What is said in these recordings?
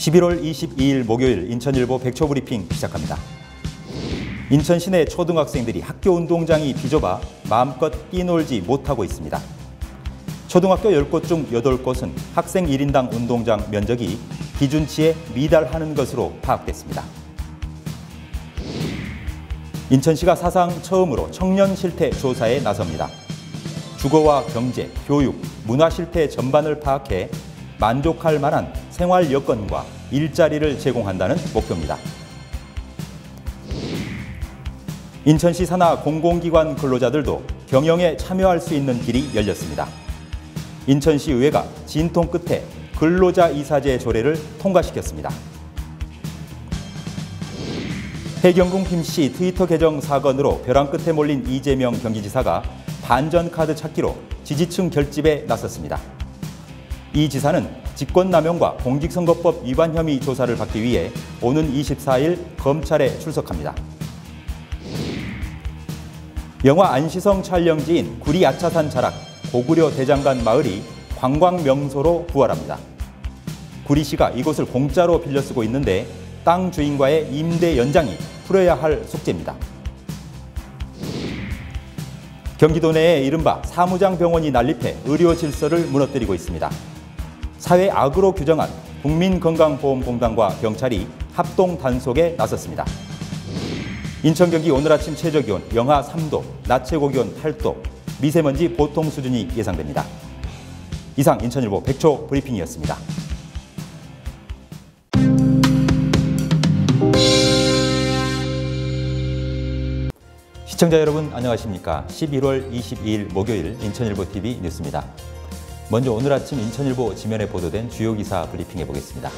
11월 22일 목요일 인천일보 백초브리핑 시작합니다. 인천 시내 초등학생들이 학교 운동장이 비좁아 마음껏 뛰놀지 못하고 있습니다. 초등학교 10곳 중 8곳은 학생 1인당 운동장 면적이 기준치에 미달하는 것으로 파악됐습니다. 인천시가 사상 처음으로 청년 실태 조사에 나섭니다. 주거와 경제, 교육, 문화 실태 전반을 파악해 만족할 만한 생활 여건과 일자리를 제공한다는 목표입니다. 인천시 산하 공공기관 근로자들도 경영에 참여할 수 있는 길이 열렸습니다. 인천시의회가 진통 끝에 근로자 이사제 조례를 통과시켰습니다. 해경궁 김씨 트위터 계정 사건으로 벼랑 끝에 몰린 이재명 경기지사가 반전카드 찾기로 지지층 결집에 나섰습니다. 이 지사는 직권남용과 공직선거법 위반 혐의 조사를 받기 위해 오는 24일 검찰에 출석합니다. 영화 안시성 촬영지인 구리 아차산 자락 고구려 대장간 마을이 관광 명소로 부활합니다. 구리시가 이곳을 공짜로 빌려 쓰고 있는데 땅 주인과의 임대 연장이 풀어야 할 숙제입니다. 경기도 내에 이른바 사무장 병원이 난립해 의료 질서를 무너뜨리고 있습니다. 사회 악으로 규정한 국민건강보험공단과 경찰이 합동 단속에 나섰습니다. 인천 경기 오늘 아침 최저기온 영하 3도, 낮 최고기온 8도, 미세먼지 보통 수준이 예상됩니다. 이상 인천일보 백초 브리핑이었습니다. 시청자 여러분 안녕하십니까? 11월 22일 목요일 인천일보 TV 뉴스입니다. 먼저 오늘 아침 인천일보 지면에 보도된 주요 기사 브리핑해 보겠습니다.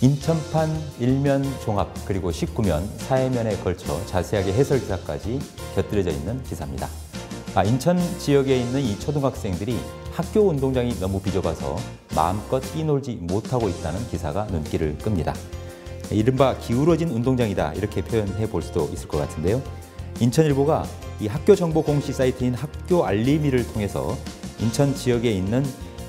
인천판 1면 종합 그리고 19면 사회면에 걸쳐 자세하게 해설 기사까지 곁들여져 있는 기사입니다. 인천 지역에 있는 이 초등학생들이 학교 운동장이 너무 비좁아서 마음껏 뛰놀지 못하고 있다는 기사가 눈길을 끕니다. 이른바 기울어진 운동장이다 이렇게 표현해 볼 수도 있을 것 같은데요. 인천일보가 이 학교 정보 공시 사이트인 학교 알림이를 통해서 인천 지역에 있는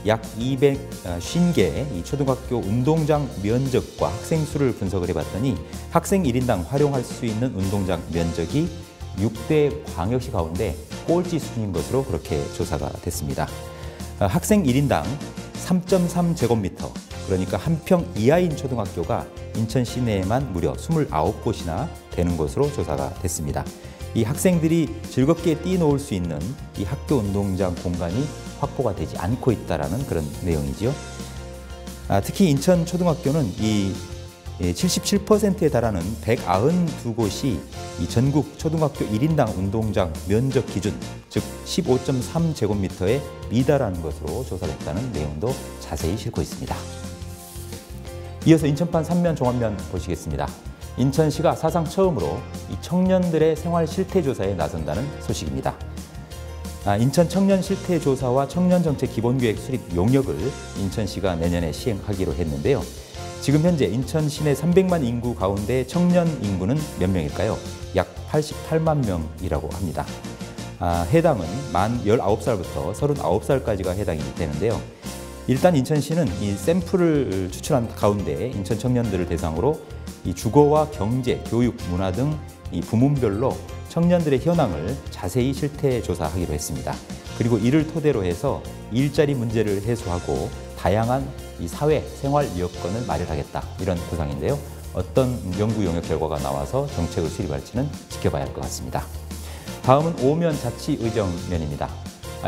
약 250개의 이 초등학교 운동장 면적과 학생 수를 분석을 해봤더니 학생 1인당 활용할 수 있는 운동장 면적이 6대 광역시 가운데 꼴찌 수준인 것으로 그렇게 조사가 됐습니다. 학생 1인당 3.3제곱미터, 그러니까 한 평 이하인 초등학교가 인천 시내에만 무려 29곳이나 되는 것으로 조사가 됐습니다. 이 학생들이 즐겁게 뛰놀 수 있는 이 학교 운동장 공간이 확보가 되지 않고 있다는 그런 내용이지요. 특히 인천 초등학교는 이 77%에 달하는 192곳이 이 전국 초등학교 1인당 운동장 면적 기준, 즉 15.3제곱미터에 미달하는 것으로 조사를 했다는 내용도 자세히 싣고 있습니다. 이어서 인천판 3면 종합면 보시겠습니다. 인천시가 사상 처음으로 이 청년들의 생활 실태 조사에 나선다는 소식입니다. 인천 청년 실태 조사와 청년정책 기본계획 수립 용역을 인천시가 내년에 시행하기로 했는데요. 지금 현재 인천 시내 300만 인구 가운데 청년 인구는 몇 명일까요? 약 88만 명이라고 합니다. 해당은 만 19살부터 39살까지가 해당이 되는데요. 일단 인천시는 이 샘플을 추출한 가운데 인천 청년들을 대상으로 이 주거와 경제, 교육, 문화 등 이 부문별로 청년들의 현황을 자세히 실태 조사하기로 했습니다. 그리고 이를 토대로 해서 일자리 문제를 해소하고 다양한 이 사회 생활 여건을 마련하겠다 이런 구상인데요. 어떤 연구 용역 결과가 나와서 정책을 수립할지는 지켜봐야 할 것 같습니다. 다음은 5면 자치의정면입니다.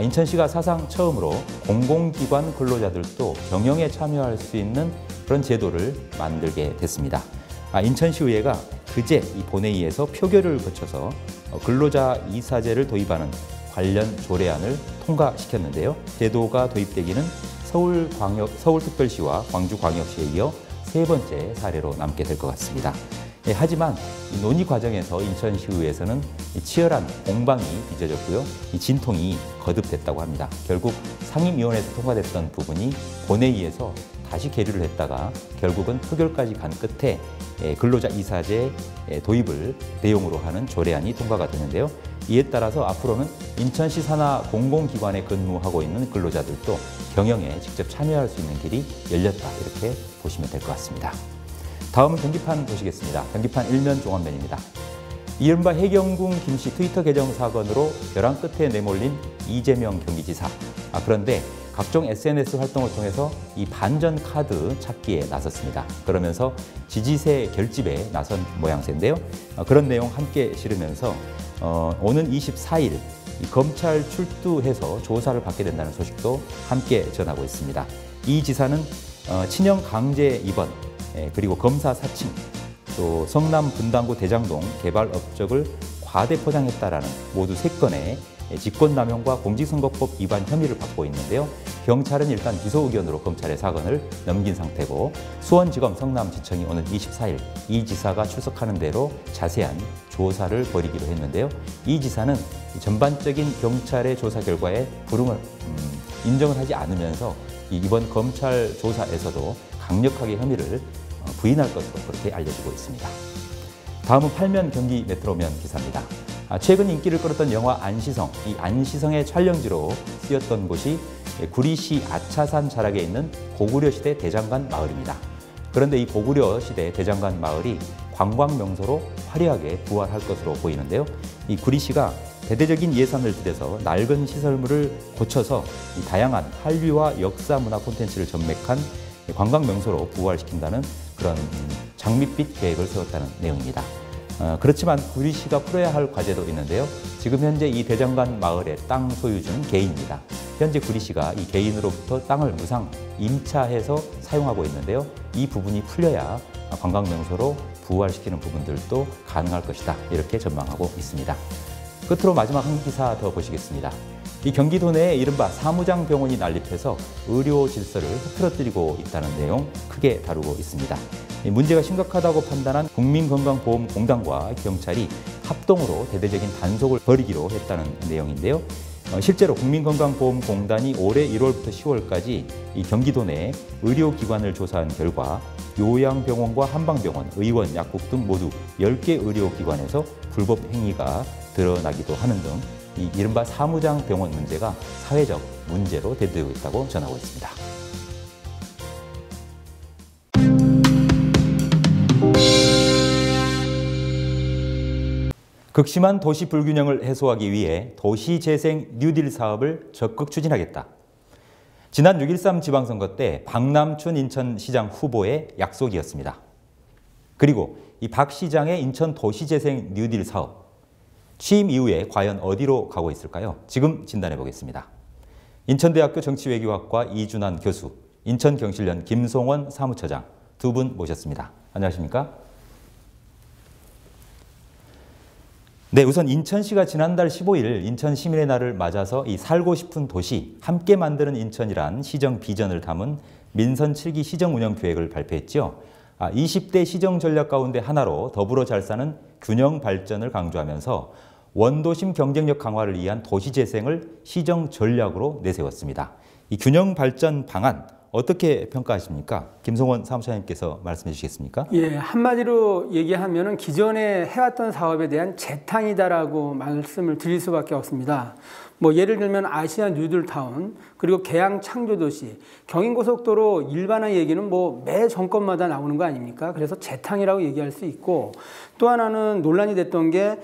인천시가 사상 처음으로 공공기관 근로자들도 경영에 참여할 수 있는 그런 제도를 만들게 됐습니다. 인천시의회가 그제 이 본회의에서 표결을 거쳐서 근로자 이사제를 도입하는 관련 조례안을 통과시켰는데요. 제도가 도입되기는 서울특별시와 광주광역시에 이어 세 번째 사례로 남게 될 것 같습니다. 하지만 이 논의 과정에서 인천시의회에서는 치열한 공방이 빚어졌고요. 이 진통이 거듭됐다고 합니다. 결국 상임위원회에서 통과됐던 부분이 본회의에서 다시 계류를 했다가 결국은 표결까지 간 끝에 근로자 이사제 도입을 내용으로 하는 조례안이 통과가 되는데요. 이에 따라서 앞으로는 인천시 산하 공공기관에 근무하고 있는 근로자들도 경영에 직접 참여할 수 있는 길이 열렸다, 이렇게 보시면 될 것 같습니다. 다음은 경기판 보시겠습니다. 경기판 일면 종합면입니다. 이른바 해경궁 김씨 트위터 계정 사건으로 벼랑 끝에 내몰린 이재명 경기지사. 그런데 각종 SNS 활동을 통해서 이 반전 카드 찾기에 나섰습니다. 그러면서 지지세 결집에 나선 모양새인데요. 그런 내용 함께 실으면서 오는 24일 이 검찰 출두해서 조사를 받게 된다는 소식도 함께 전하고 있습니다. 이 지사는 친형 강제 입원, 그리고 검사 사칭, 또 성남 분당구 대장동 개발 업적을 과대 포장했다라는 모두 3건의 직권남용과 공직선거법 위반 혐의를 받고 있는데요. 경찰은 일단 기소 의견으로 검찰에 사건을 넘긴 상태고, 수원지검 성남지청이 오는 24일 이 지사가 출석하는 대로 자세한 조사를 벌이기로 했는데요. 이 지사는 전반적인 경찰의 조사 결과에 불응을 인정을 하지 않으면서 이번 검찰 조사에서도 강력하게 혐의를 부인할 것으로 그렇게 알려지고 있습니다. 다음은 8면 경기 메트로면 기사입니다. 최근 인기를 끌었던 영화 안시성, 이 안시성의 촬영지로 쓰였던 곳이 구리시 아차산 자락에 있는 고구려 시대 대장간 마을입니다. 그런데 이 고구려 시대 대장간 마을이 관광 명소로 화려하게 부활할 것으로 보이는데요. 이 구리시가 대대적인 예산을 들여서 낡은 시설물을 고쳐서 이 다양한 한류와 역사 문화 콘텐츠를 전맥한 관광 명소로 부활시킨다는 그런 장밋빛 계획을 세웠다는 내용입니다. 그렇지만 구리시가 풀어야 할 과제도 있는데요. 지금 현재 이 대장간 마을의 땅 소유주는 개인입니다. 현재 구리시가 이 개인으로부터 땅을 무상 임차해서 사용하고 있는데요. 이 부분이 풀려야 관광 명소로 부활시키는 부분들도 가능할 것이다, 이렇게 전망하고 있습니다. 끝으로 마지막 한 기사 더 보시겠습니다. 이 경기도 내에 이른바 사무장 병원이 난립해서 의료 질서를 흐트러뜨리고 있다는 내용 크게 다루고 있습니다. 문제가 심각하다고 판단한 국민건강보험공단과 경찰이 합동으로 대대적인 단속을 벌이기로 했다는 내용인데요. 실제로 국민건강보험공단이 올해 1월부터 10월까지 이 경기도 내 의료기관을 조사한 결과 요양병원과 한방병원, 의원, 약국 등 모두 10개 의료기관에서 불법 행위가 드러나기도 하는 등 이 이른바 사무장 병원 문제가 사회적 문제로 대두되고 있다고 전하고 있습니다. 극심한 도시 불균형을 해소하기 위해 도시재생 뉴딜 사업을 적극 추진하겠다. 지난 6.13 지방선거 때 박남춘 인천시장 후보의 약속이었습니다. 그리고 이 박 시장의 인천 도시재생 뉴딜 사업, 취임 이후에 과연 어디로 가고 있을까요? 지금 진단해 보겠습니다. 인천대학교 정치외교학과 이준환 교수, 인천경실련 김송원 사무처장 두 분 모셨습니다. 안녕하십니까? 네, 우선 인천시가 지난달 15일 인천 시민의 날을 맞아서 이 살고 싶은 도시, 함께 만드는 인천이란 시정 비전을 담은 민선 7기 시정 운영 계획을 발표했죠. 20대 시정 전략 가운데 하나로 더불어 잘 사는 균형 발전을 강조하면서 원도심 경쟁력 강화를 위한 도시 재생을 시정 전략으로 내세웠습니다. 이 균형 발전 방안 어떻게 평가하십니까? 김송원 사무처장님께서 말씀해 주시겠습니까? 예, 한마디로 얘기하면은 기존에 해왔던 사업에 대한 재탕이다라고 말씀을 드릴 수밖에 없습니다. 뭐 예를 들면 아시아 뉴딜타운, 그리고 계양 창조도시, 경인고속도로 일반화 얘기는 뭐 매 정권마다 나오는 거 아닙니까? 그래서 재탕이라고 얘기할 수 있고, 또 하나는 논란이 됐던 게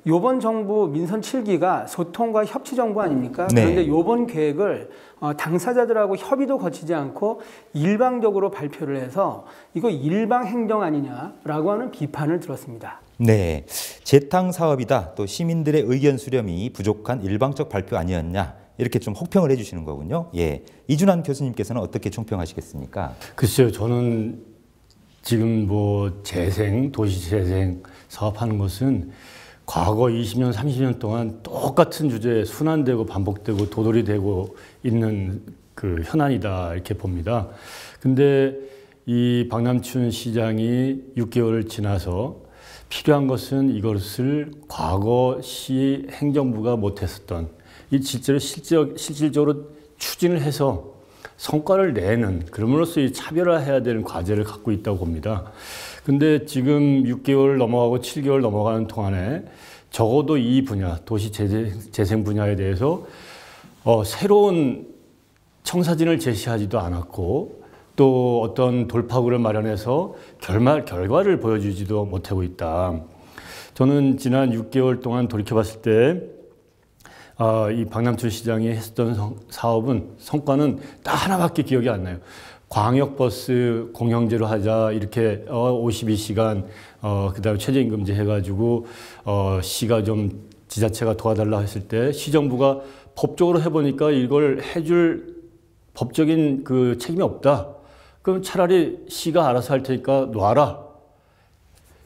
요번 정부 민선 7기가 소통과 협치 정부 아닙니까? 네. 그런데 요번 계획을 당사자들하고 협의도 거치지 않고 일방적으로 발표를 해서 이거 일방 행정 아니냐라고 하는 비판을 들었습니다. 네, 재탕 사업이다, 또 시민들의 의견 수렴이 부족한 일방적 발표 아니었냐, 이렇게 좀 혹평을 해주시는 거군요. 예, 이준환 교수님께서는 어떻게 총평하시겠습니까? 글쎄요, 저는 지금 뭐 재생, 도시 재생 사업하는 것은 과거 20년, 30년 동안 똑같은 주제에 순환되고 반복되고 도돌이 되고 있는 그 현안이다, 이렇게 봅니다. 근데 이 박남춘 시장이 6개월 지나서 필요한 것은 이것을 과거 시 행정부가 못했었던, 이 실질적으로 추진을 해서 성과를 내는, 그럼으로써 이 차별화해야 되는 과제를 갖고 있다고 봅니다. 근데 지금 6개월 넘어가고 7개월 넘어가는 동안에 적어도 이 분야, 도시 재생 분야에 대해서 새로운 청사진을 제시하지도 않았고 또 어떤 돌파구를 마련해서 결과를 보여주지도 못하고 있다. 저는 지난 6개월 동안 돌이켜봤을 때 이 박남춘 시장이 했던 사업은 성과는 딱 하나밖에 기억이 안 나요. 광역버스 공영제로 하자 이렇게 52시간 그다음에 최저임금제 해가지고 시가 좀 지자체가 도와달라 했을 때 시정부가 법적으로 해보니까 이걸 해줄 법적인 그 책임이 없다. 그럼 차라리 시가 알아서 할 테니까 놔라.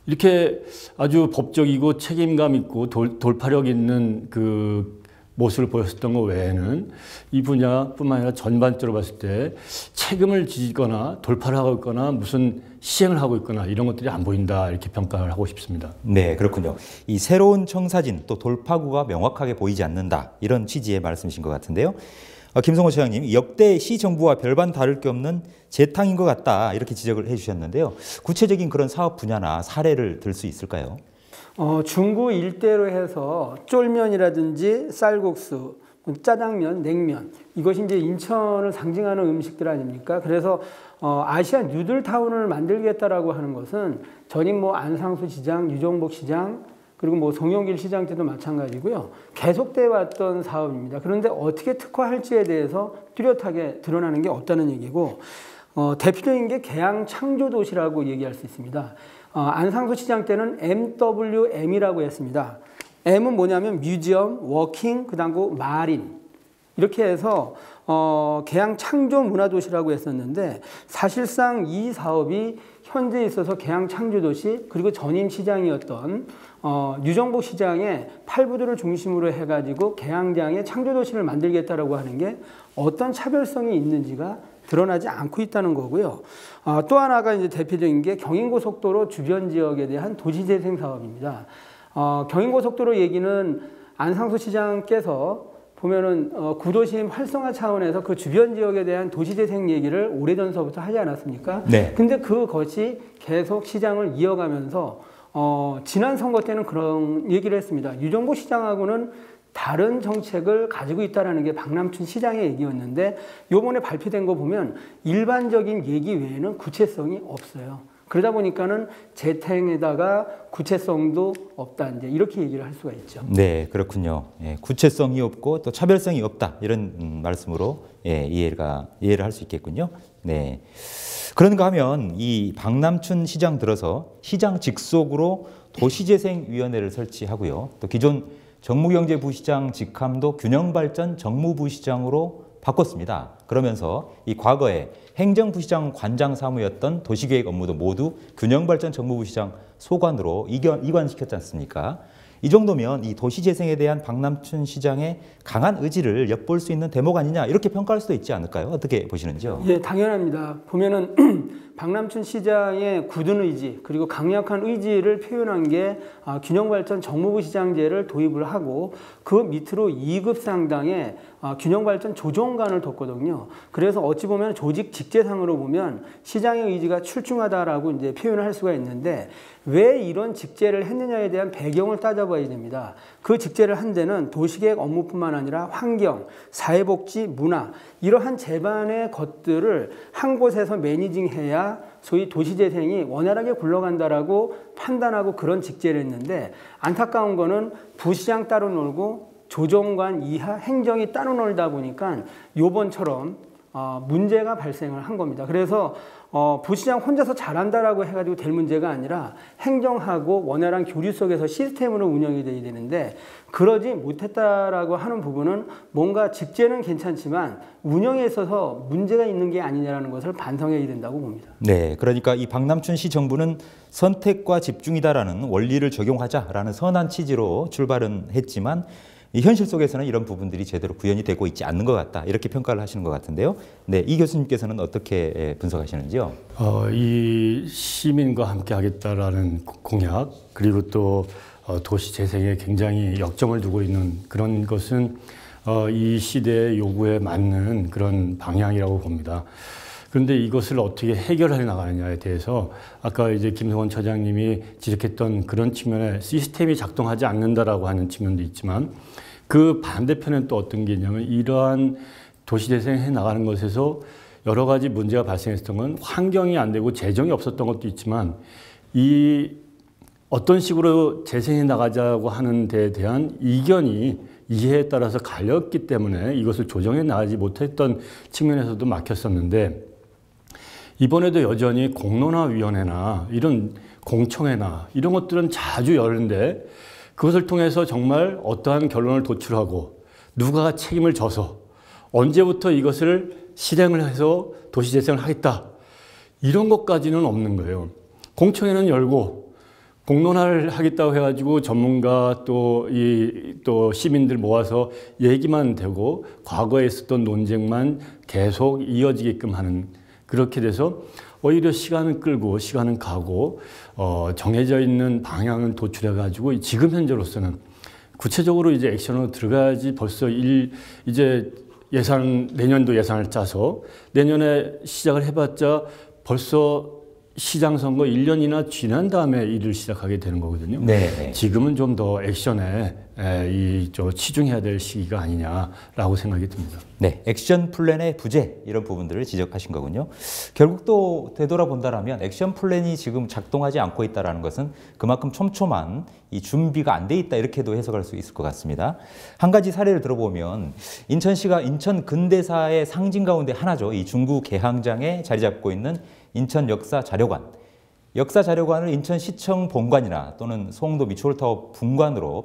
이렇게 아주 법적이고 책임감 있고 돌파력 있는 그 모습을 보였었던 것 외에는 이 분야뿐만 아니라 전반적으로 봤을 때 책임을 지거나 돌파를 하고 있거나 무슨 시행을 하고 있거나 이런 것들이 안 보인다 이렇게 평가를 하고 싶습니다. 네, 그렇군요. 이 새로운 청사진 또 돌파구가 명확하게 보이지 않는다 이런 취지의 말씀이신 것 같은데요. 김성호 차장님, 역대 시 정부와 별반 다를 게 없는 재탕인 것 같다 이렇게 지적을 해주셨는데요. 구체적인 그런 사업 분야나 사례를 들 수 있을까요? 중구 일대로 해서 쫄면이라든지 쌀국수, 짜장면, 냉면 이것이 이제 인천을 상징하는 음식들 아닙니까? 그래서 아시아 뉴들타운을 만들겠다라고 하는 것은 전임 안상수 시장, 유정복 시장 그리고 송영길 시장 때도 마찬가지고요. 계속돼 왔던 사업입니다. 그런데 어떻게 특화할지에 대해서 뚜렷하게 드러나는 게 없다는 얘기고 대표적인 게 계양 창조도시라고 얘기할 수 있습니다. 안상수 시장 때는 MWM이라고 했습니다. M은 뭐냐면 뮤지엄, 워킹, 그다음 마린 이렇게 해서 계양 창조 문화도시라고 했었는데 사실상 이 사업이 현재 있어서 계양 창조도시 그리고 전임 시장이었던 유정복 시장의 팔부두를 중심으로 해가지고 계양장의 창조도시를 만들겠다라고 하는 게 어떤 차별성이 있는지가 드러나지 않고 있다는 거고요. 또 하나가 이제 대표적인 게 경인고속도로 주변 지역에 대한 도시재생 사업입니다. 경인고속도로 얘기는 안상수 시장께서 보면은 구도심 활성화 차원에서 그 주변 지역에 대한 도시재생 얘기를 오래전서부터 하지 않았습니까? 네. 근데 그것이 계속 시장을 이어가면서 지난 선거 때는 그런 얘기를 했습니다. 유정복 시장하고는 다른 정책을 가지고 있다는 게 박남춘 시장의 얘기였는데 요번에 발표된 거 보면 일반적인 얘기 외에는 구체성이 없어요. 그러다 보니까는 재탕에다가 구체성도 없다 이제 이렇게 얘기를 할 수가 있죠. 네, 그렇군요. 구체성이 없고 또 차별성이 없다 이런 말씀으로 이해를 할 수 있겠군요. 네. 그런가 하면 이 박남춘 시장 들어서 시장 직속으로 도시재생위원회를 설치하고요. 또 기존 정무경제부시장 직함도 균형발전 정무부시장으로 바꿨습니다. 그러면서 이 과거에 행정부시장 관장 사무였던 도시계획 업무도 모두 균형발전 정무부시장 소관으로 이관시켰지 않습니까? 이 정도면 이 도시재생에 대한 박남춘 시장의 강한 의지를 엿볼 수 있는 대목 아니냐 이렇게 평가할 수도 있지 않을까요? 어떻게 보시는지요? 예, 당연합니다. 보면은 박남춘 시장의 굳은 의지 그리고 강력한 의지를 표현한 게 균형발전 정무부시장제를 도입을 하고 그 밑으로 2급 상당의 균형발전 조정관을 뒀거든요. 그래서 어찌 보면 조직 직제상으로 보면 시장의 의지가 출중하다라고 이제 표현을 할 수가 있는데 왜 이런 직제를 했느냐에 대한 배경을 따져봐야 됩니다. 그 직제를 한 데는 도시계획 업무뿐만 아니라 환경, 사회복지, 문화 이러한 제반의 것들을 한 곳에서 매니징해야 소위 도시재생이 원활하게 굴러간다라고 판단하고 그런 직제를 했는데 안타까운 거는 부시장 따로 놀고 조정관 이하 행정이 따로 놀다 보니까 요번처럼 문제가 발생을 한 겁니다. 그래서 부시장 혼자서 잘한다라고 해가지고 될 문제가 아니라 행정하고 원활한 교류 속에서 시스템으로 운영이 돼야 되는데 그러지 못했다라고 하는 부분은 뭔가 직제는 괜찮지만 운영에 있어서 문제가 있는 게 아니냐라는 것을 반성해야 된다고 봅니다. 네, 그러니까 이 박남춘 시 정부는 선택과 집중이다라는 원리를 적용하자라는 선한 취지로 출발은 했지만 이 현실 속에서는 이런 부분들이 제대로 구현이 되고 있지 않는 것 같다 이렇게 평가를 하시는 것 같은데요. 네, 이 교수님께서는 어떻게 분석하시는지요? 이 시민과 함께 하겠다라는 공약 그리고 또 도시 재생에 굉장히 역점을 두고 있는 그런 것은 이 시대의 요구에 맞는 그런 방향이라고 봅니다. 그런데 이것을 어떻게 해결해 나가느냐에 대해서 아까 이제 김성원 처장님이 지적했던 그런 측면에 시스템이 작동하지 않는다라고 하는 측면도 있지만 그 반대편엔 또 어떤 게 있냐면 이러한 도시재생 해 나가는 것에서 여러 가지 문제가 발생했던 건 환경이 안 되고 재정이 없었던 것도 있지만 이 어떤 식으로 재생해 나가자고 하는 데에 대한 이견이 이해에 따라서 갈렸기 때문에 이것을 조정해 나가지 못했던 측면에서도 막혔었는데 이번에도 여전히 공론화위원회나 이런 공청회나 이런 것들은 자주 열는데 그것을 통해서 정말 어떠한 결론을 도출하고 누가 책임을 져서 언제부터 이것을 실행을 해서 도시재생을 하겠다 이런 것까지는 없는 거예요. 공청회는 열고 공론화를 하겠다고 해가지고 전문가 또 시민들 모아서 얘기만 되고 과거에 있었던 논쟁만 계속 이어지게끔 하는 그렇게 돼서 오히려 시간은 끌고 시간은 가고 정해져 있는 방향은 도출해가지고 지금 현재로서는 구체적으로 이제 액션으로 들어가야지 벌써 이제 내년도 예산을 짜서 내년에 시작을 해봤자 벌써 시장 선거 1년이나 지난 다음에 일을 시작하게 되는 거거든요. 네. 지금은 좀 더 액션에 치중해야 될 시기가 아니냐라고 생각이 듭니다. 네, 액션 플랜의 부재 이런 부분들을 지적하신 거군요. 결국 또 되돌아본다라면 액션 플랜이 지금 작동하지 않고 있다는 것은 그만큼 촘촘한 이 준비가 안 돼 있다 이렇게도 해석할 수 있을 것 같습니다. 한 가지 사례를 들어보면 인천시가 인천 근대사의 상징 가운데 하나죠. 이 중구 개항장에 자리 잡고 있는 인천 역사자료관. 역사자료관을 인천시청 본관이나 또는 송도 미추홀타워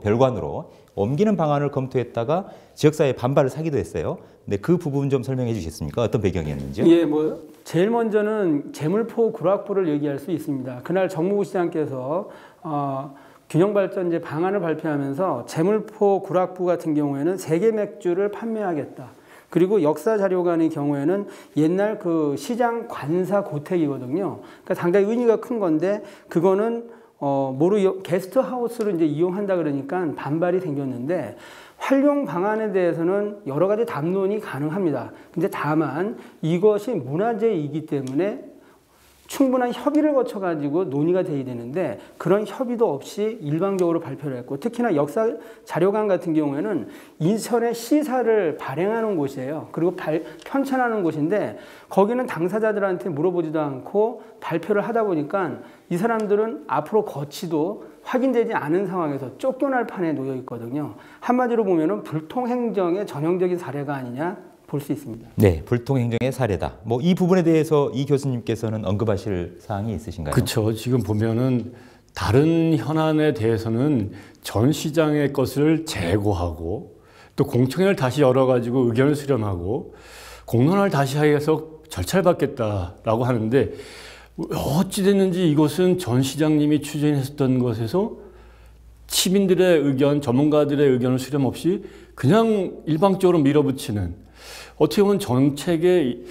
별관으로 옮기는 방안을 검토했다가 지역사회의 반발을 사기도 했어요. 근데 그 부분 좀 설명해 주시겠습니까? 어떤 배경이었는지요? 예, 제일 먼저는 재물포 구락부를 얘기할 수 있습니다. 그날 정무부 시장께서 균형발전제 방안을 발표하면서 재물포 구락부 같은 경우에는 세계 맥주를 판매하겠다. 그리고 역사자료관의 경우에는 옛날 그 시장 관사 고택이거든요. 그러니까 상당히 의미가 큰 건데 그거는 게스트하우스로 이제 이용한다 그러니까 반발이 생겼는데 활용 방안에 대해서는 여러 가지 담론이 가능합니다. 근데 다만 이것이 문화재이기 때문에 충분한 협의를 거쳐가지고 논의가 돼야 되는데 그런 협의도 없이 일방적으로 발표를 했고 특히나 역사자료관 같은 경우에는 인천의 시사를 발행하는 곳이에요. 그리고 편찬하는 곳인데 거기는 당사자들한테 물어보지도 않고 발표를 하다 보니까 이 사람들은 앞으로 거치도 확인되지 않은 상황에서 쫓겨날 판에 놓여 있거든요. 한마디로 보면은 불통행정의 전형적인 사례가 아니냐 볼 수 있습니다. 네, 불통행정의 사례다. 이 부분에 대해서 이 교수님께서는 언급하실 사항이 있으신가요? 그렇죠. 지금 보면은 다른 현안에 대해서는 전 시장의 것을 재고하고 또 공청회를 다시 열어가지고 의견을 수렴하고 공론화를 다시 해서 절차를 밟겠다라고 하는데 어찌 됐는지 이것은 전 시장님이 추진했었던 것에서 시민들의 의견, 전문가들의 의견을 수렴 없이 그냥 일방적으로 밀어붙이는 어떻게 보면 정책의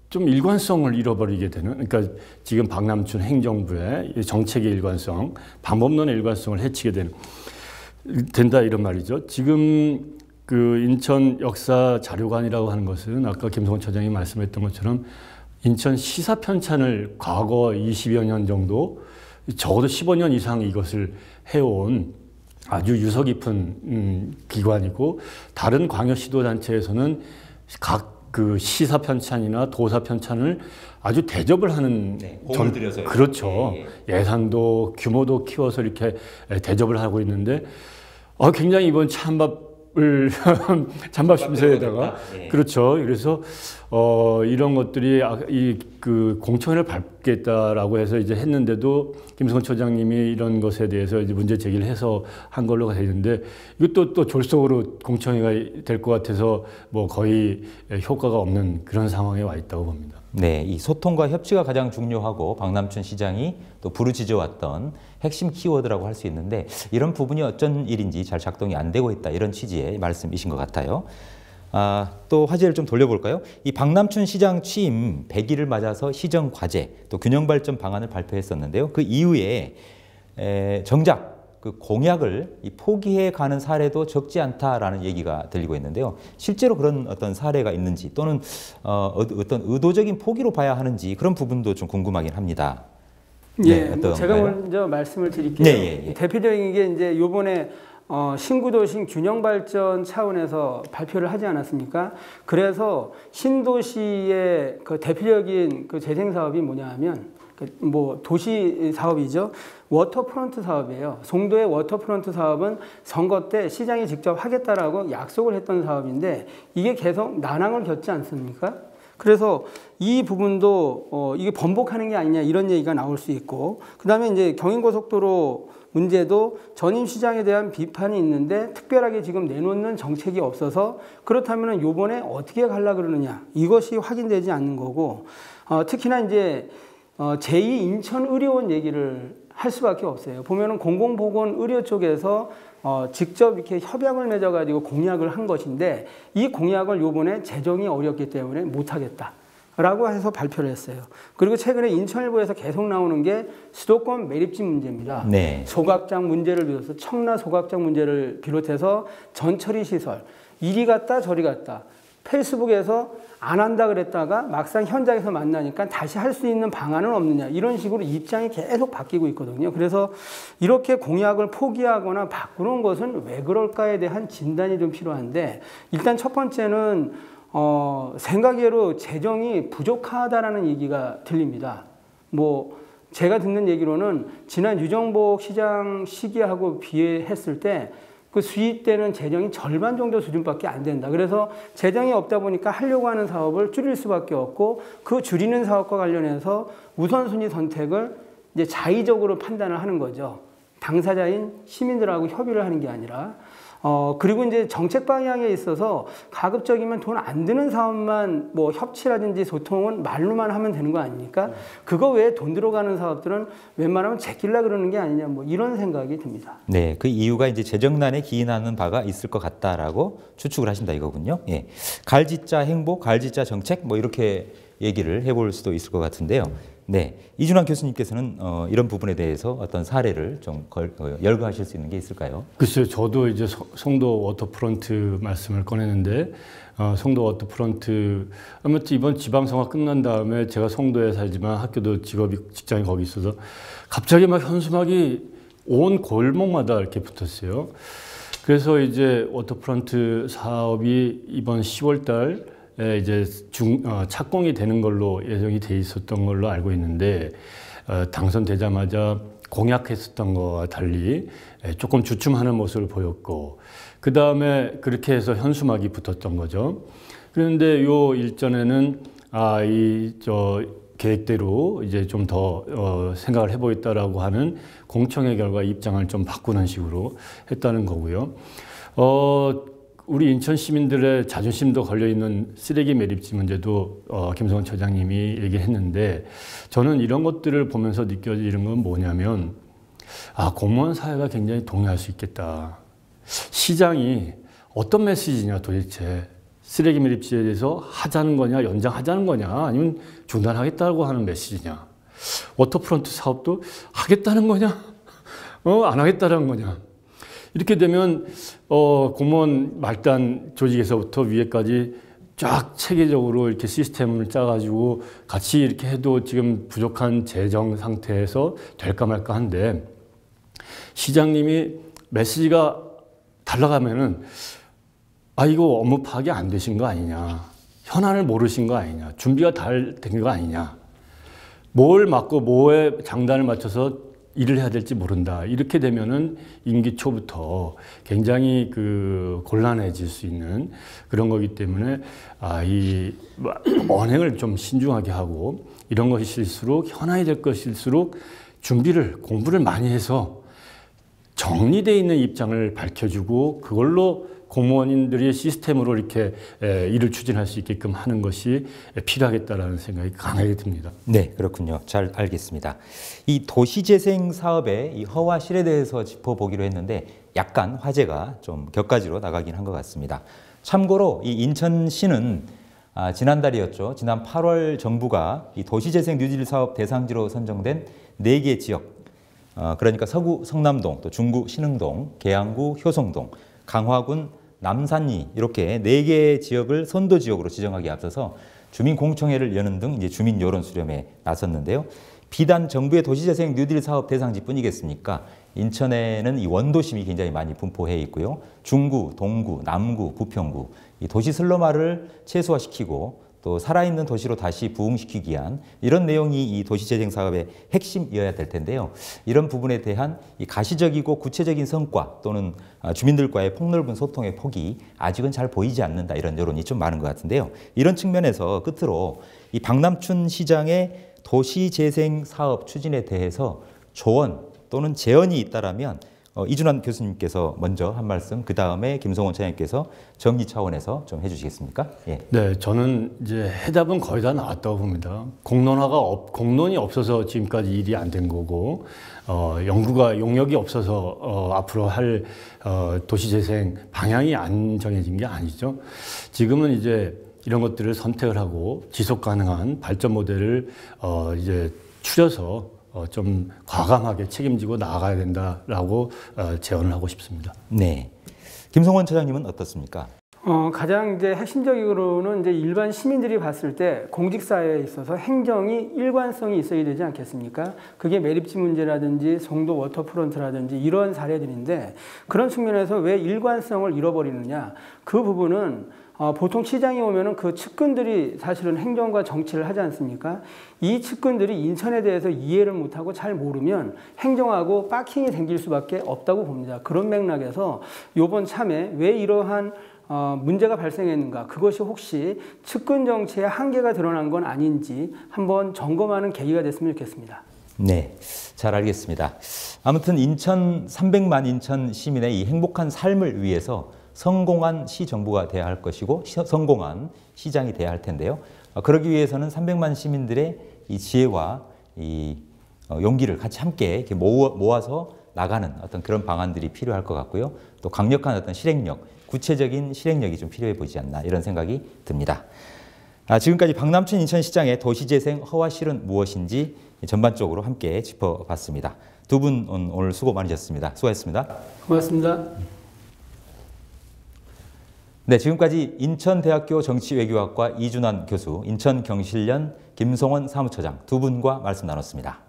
좀 일관성을 잃어버리게 되는 그러니까 지금 박남춘 행정부의 정책의 일관성, 방법론의 일관성을 해치게 된다 이런 말이죠. 지금 그 인천 역사자료관이라고 하는 것은 아까 김성원 처장이 말씀했던 것처럼 인천 시사 편찬을 과거 20여 년 정도 적어도 15년 이상 이것을 해온 아주 유서 깊은 기관이고 다른 광역시도단체에서는 각 그 시사 편찬이나 도사 편찬을 아주 대접을 하는 공을 들여서요. 그렇죠. 예산도 규모도 키워서 이렇게 대접을 하고 있는데 굉장히 이번 찬밥 심사에다가 그렇죠. 그래서 이런 것들이 그 공청회를 밟겠다라고 해서 이제 했는데도 김성원 처장님이 이런 것에 대해서 이제 문제 제기를 해서 한 걸로 되는데 이것도 또 졸속으로 공청회가 될 것 같아서 거의 효과가 없는 그런 상황에 와 있다고 봅니다. 네, 이 소통과 협치가 가장 중요하고 박남춘 시장이 또 부르짖어왔던 핵심 키워드라고 할 수 있는데 이런 부분이 어쩐 일인지 잘 작동이 안 되고 있다 이런 취지의 말씀이신 것 같아요. 또 화제를 좀 돌려볼까요? 이 박남춘 시장 취임 100일을 맞아서 시정 과제 또 균형 발전 방안을 발표했었는데요. 그 이후에 정작 그 공약을 포기해 가는 사례도 적지 않다라는 얘기가 들리고 있는데요. 실제로 그런 어떤 사례가 있는지 또는 어떤 의도적인 포기로 봐야 하는지 그런 부분도 좀 궁금하긴 합니다. 예, 제가 먼저 말씀을 드릴게요. 네, 대표적인 게 이제 요번에 신구도시 균형발전 차원에서 발표를 하지 않았습니까? 그래서 신도시의 그 대표적인 그 재생 사업이 뭐냐 하면 뭐 도시 사업이죠. 워터프론트 사업이에요. 송도의 워터프론트 사업은 선거 때 시장이 직접 하겠다라고 약속을 했던 사업인데 이게 계속 난항을 겪지 않습니까? 그래서 이 부분도 이게 번복하는 게 아니냐 이런 얘기가 나올 수 있고, 그 다음에 이제 경인고속도로 문제도 전임시장에 대한 비판이 있는데 특별하게 지금 내놓는 정책이 없어서 그렇다면 요번에 어떻게 가려 그러느냐 이것이 확인되지 않는 거고, 특히나 이제 제2 인천의료원 얘기를 할 수밖에 없어요. 보면은 공공보건의료 쪽에서 직접 이렇게 협약을 맺어가지고 공약을 한 것인데 이 공약을 요번에 재정이 어렵기 때문에 못하겠다. 라고 해서 발표를 했어요. 그리고 최근에 인천일보에서 계속 나오는 게 수도권 매립지 문제입니다. 네. 소각장 문제를 비롯해서 청라 소각장 문제를 비롯해서 전처리 시설 이리 갔다 저리 갔다 페이스북에서 안 한다 그랬다가 막상 현장에서 만나니까 다시 할 수 있는 방안은 없느냐 이런 식으로 입장이 계속 바뀌고 있거든요. 그래서 이렇게 공약을 포기하거나 바꾸는 것은 왜 그럴까에 대한 진단이 좀 필요한데, 일단 첫 번째는 생각외로 재정이 부족하다라는 얘기가 들립니다. 뭐 제가 듣는 얘기로는 지난 유정복 시장 시기하고 비교했을 때 그 수입되는 재정이 절반 정도 수준밖에 안 된다. 그래서 재정이 없다 보니까 하려고 하는 사업을 줄일 수밖에 없고, 그 줄이는 사업과 관련해서 우선순위 선택을 이제 자의적으로 판단을 하는 거죠. 당사자인 시민들하고 협의를 하는 게 아니라. 그리고 이제 정책 방향에 있어서 가급적이면 돈 안 드는 사업만 뭐 협치라든지 소통은 말로만 하면 되는 거 아닙니까? 그거 외에 돈 들어가는 사업들은 웬만하면 제끼려 그러는 게 아니냐 뭐 이런 생각이 듭니다. 네, 그 이유가 이제 재정난에 기인하는 바가 있을 것 같다라고 추측을 하신다 이거군요. 예. 갈짓자 행보, 갈짓자 정책 뭐 이렇게 얘기를 해볼 수도 있을 것 같은데요. 네, 이준환 교수님께서는 이런 부분에 대해서 어떤 사례를 좀 열거하실 수 있는 게 있을까요? 글쎄요, 저도 이제 송도 워터프론트 말씀을 꺼내는데, 송도 워터프론트 아무튼 이번 지방선거 끝난 다음에 제가 송도에 살지만 학교도 직장이 거기 있어서 갑자기 막 현수막이 온 골목마다 이렇게 붙었어요. 그래서 이제 워터프론트 사업이 이번 10월달 이제 착공이 되는 걸로 예정이 돼 있었던 걸로 알고 있는데, 당선되자마자 공약했었던 거와 달리 조금 주춤하는 모습을 보였고, 그 다음에 그렇게 해서 현수막이 붙었던 거죠. 그런데 요 일전에는 계획대로 이제 좀 더 생각을 해보겠다라고 하는 공청회 결과 입장을 좀 바꾸는 식으로 했다는 거고요. 우리 인천 시민들의 자존심도 걸려있는 쓰레기 매립지 문제도 김성원 처장님이 얘기했는데, 저는 이런 것들을 보면서 느껴지는 건 뭐냐면, 공무원 사회가 굉장히 동의할 수 있겠다. 시장이 어떤 메시지냐 도대체. 쓰레기 매립지에 대해서 하자는 거냐, 연장하자는 거냐, 아니면 중단하겠다고 하는 메시지냐. 워터프론트 사업도 하겠다는 거냐, 안 하겠다는 거냐. 이렇게 되면 공무원 말단 조직에서부터 위에까지 쫙 체계적으로 이렇게 시스템을 짜가지고 같이 이렇게 해도 지금 부족한 재정 상태에서 될까 말까 한데, 시장님이 메시지가 달라가면은 이거 업무 파악이 안 되신 거 아니냐, 현안을 모르신 거 아니냐, 준비가 잘 된 거 아니냐, 뭘 맡고 뭐에 장단을 맞춰서 일을 해야 될지 모른다. 이렇게 되면은 임기 초부터 굉장히 곤란해질 수 있는 그런 거기 때문에 이 언행을 좀 신중하게 하고, 이런 것일수록 현안이 될 것일수록 공부를 많이 해서 정리되어 있는 입장을 밝혀주고 그걸로 공무원인들이 시스템으로 이렇게 일을 추진할 수 있게끔 하는 것이 필요하겠다라는 생각이 강하게 듭니다. 네, 그렇군요. 잘 알겠습니다. 이 도시재생 사업의 이 허와 실에 대해서 짚어보기로 했는데 약간 화제가 좀 격가지로 나가긴 한 것 같습니다. 참고로 이 인천시는 지난달이었죠. 지난 8월 정부가 이 도시재생 뉴딜 사업 대상지로 선정된 4개 지역, 그러니까 서구 성남동, 또 중구 신흥동, 계양구 효성동, 강화군 남산리 이렇게 4개의 지역을 선도 지역으로 지정하기에 앞서서 주민공청회를 여는 등 이제 주민 여론 수렴에 나섰는데요. 비단 정부의 도시재생 뉴딜 사업 대상지뿐이겠습니까? 인천에는 이 원도심이 굉장히 많이 분포해 있고요. 중구, 동구, 남구, 부평구 이 도시 슬럼화를 최소화시키고 또 살아있는 도시로 다시 부흥시키기 위한 이런 내용이 이 도시재생 사업의 핵심이어야 될 텐데요. 이런 부분에 대한 이 가시적이고 구체적인 성과 또는 주민들과의 폭넓은 소통의 폭이 아직은 잘 보이지 않는다 이런 여론이 좀 많은 것 같은데요. 이런 측면에서 끝으로 이 박남춘 시장의 도시재생 사업 추진에 대해서 조언 또는 제언이 있다라면 이준환 교수님께서 먼저 한 말씀, 그 다음에 김성원 차장님께서 정리 차원에서 좀 해주시겠습니까? 예. 네, 저는 이제 해답은 거의 다 나왔다고 봅니다. 공론이 없어서 지금까지 일이 안 된 거고, 용역이 없어서 앞으로 할 도시재생 방향이 안 정해진 게 아니죠. 지금은 이제 이런 것들을 선택을 하고 지속 가능한 발전 모델을 이제 추려서 좀 과감하게 책임지고 나아가야 된다라고 제언을 하고 싶습니다. 네, 김성원 차장님은 어떻습니까? 가장 이제 핵심적으로는 이제 일반 시민들이 봤을 때 공직사회에 있어서 행정이 일관성이 있어야 되지 않겠습니까? 그게 매립지 문제라든지 송도 워터프론트라든지 이런 사례들인데 그런 측면에서 왜 일관성을 잃어버리느냐? 그 부분은 보통 시장에 오면은 그 측근들이 사실은 행정과 정치를 하지 않습니까? 이 측근들이 인천에 대해서 이해를 못하고 잘 모르면 행정하고 빠킹이 생길 수밖에 없다고 봅니다. 그런 맥락에서 이번 참에 왜 이러한 문제가 발생했는가, 그것이 혹시 측근 정치의 한계가 드러난 건 아닌지 한번 점검하는 계기가 됐으면 좋겠습니다. 네, 잘 알겠습니다. 아무튼 300만 인천 시민의 이 행복한 삶을 위해서 성공한 시정부가 돼야 할 것이고 성공한 시장이 돼야 할 텐데요. 그러기 위해서는 300만 시민들의 이 지혜와 이 용기를 같이 함께 이렇게 모아서 나가는 어떤 그런 방안들이 필요할 것 같고요. 또 강력한 어떤 실행력, 구체적인 실행력이 좀 필요해 보이지 않나 이런 생각이 듭니다. 지금까지 박남춘 인천시장의 도시재생 허와실은 무엇인지 전반적으로 함께 짚어봤습니다. 두 분 오늘 수고 많으셨습니다. 수고하셨습니다. 고맙습니다. 네, 지금까지 인천대학교 정치외교학과 이준환 교수, 인천경실련 김성원 사무처장 두 분과 말씀 나눴습니다.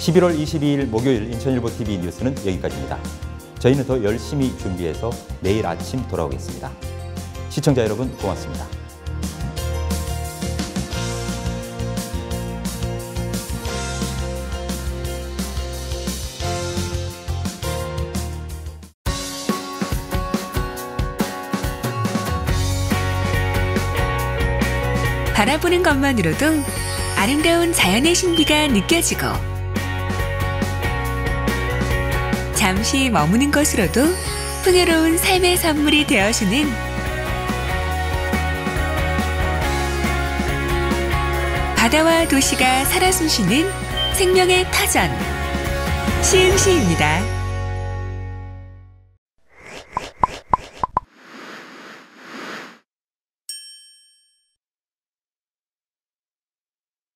(11월 22일) 목요일 인천일보TV 뉴스는 여기까지입니다. 저희는 더 열심히 준비해서 내일 아침 돌아오겠습니다. 시청자 여러분 고맙습니다. 바라보는 것만으로도 아름다운 자연의 신비가 느껴지고 잠시 머무는 것으로도 풍요로운 삶의 선물이 되어주는 바다와 도시가 살아 숨쉬는 생명의 터전 시흥시입니다.